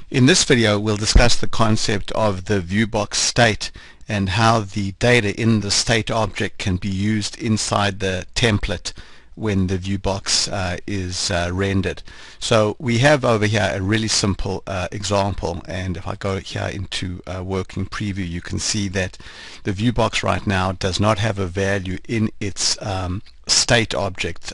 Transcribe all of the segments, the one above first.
In this video, we'll discuss the concept of the Viewbox state and how the data in the state object can be used inside the template when the Viewbox is rendered. So we have over here a really simple example, and if I go here into working preview, you can see that the Viewbox right now does not have a value in its state object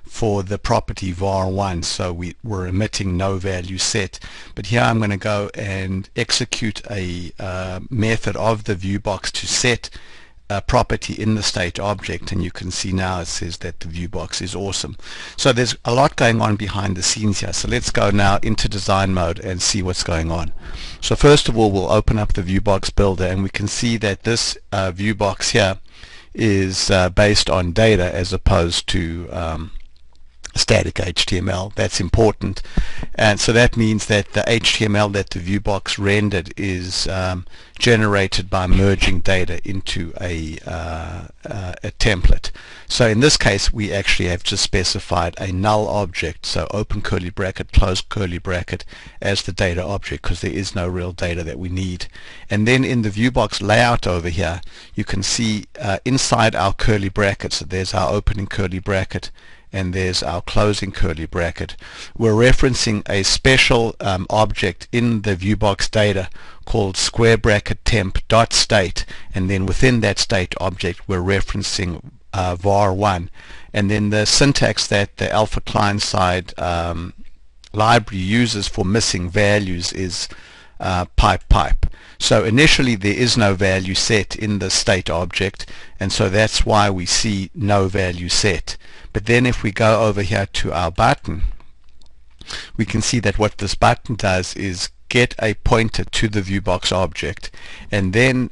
for the property var1, so we're emitting no value set. But here I'm going to go and execute a method of the Viewbox to set a property in the state object, and you can see now it says that the Viewbox is awesome. So there's a lot going on behind the scenes here, so let's go now into design mode and see what's going on. So first of all, we'll open up the Viewbox builder, and we can see that this Viewbox here is based on data as opposed to static HTML. That's important, and so that means that the HTML that the Viewbox rendered is generated by merging data into a template. So in this case we actually have just specified a null object, so open curly bracket, close curly bracket, as the data object, because there is no real data that we need. And then in the Viewbox layout over here, you can see inside our curly brackets, so there's our opening curly bracket and there's our closing curly bracket. We're referencing a special object in the Viewbox data called square bracket temp dot state, and then within that state object we're referencing var1, and then the syntax that the alpha client side library uses for missing values is pipe. So initially there is no value set in the state object, and so that's why we see no value set. But then if we go over here to our button, we can see that what this button does is get a pointer to the Viewbox object, and then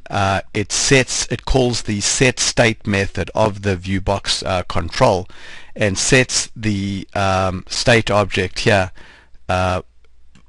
it calls the set state method of the Viewbox control and sets the state object here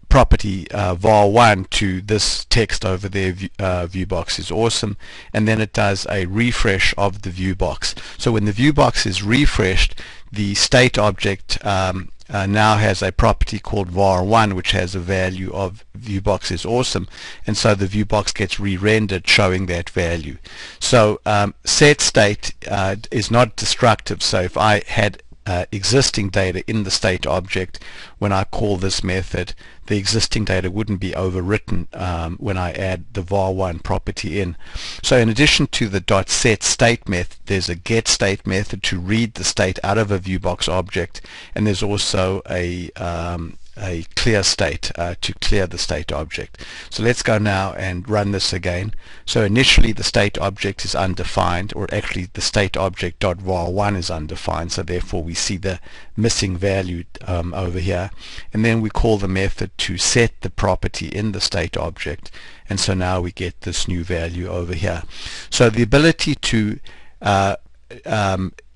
property var1 to this text over there, Viewbox is awesome, and then it does a refresh of the Viewbox. So when the Viewbox is refreshed, the state object now has a property called var1, which has a value of Viewbox is awesome, and so the Viewbox gets re-rendered showing that value. So set state is not destructive, so if I had existing data in the state object, when I call this method, the existing data wouldn't be overwritten when I add the var1 property in. So in addition to the .set state method, there's a get state method to read the state out of a Viewbox object, and there's also a clear state to clear the state object. So let's go now and run this again. So initially the state object is undefined, or actually the state object .var1 is undefined, so therefore we see the missing value over here, and then we call the method to set the property in the state object, and so now we get this new value over here. So the ability to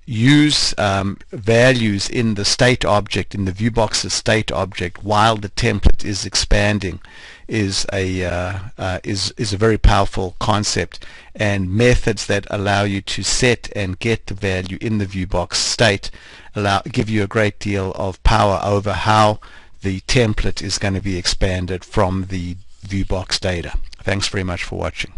use values in the state object, in the Viewbox's state object, while the template is expanding is a very powerful concept, and methods that allow you to set and get the value in the Viewbox state give you a great deal of power over how the template is going to be expanded from the Viewbox data. Thanks very much for watching.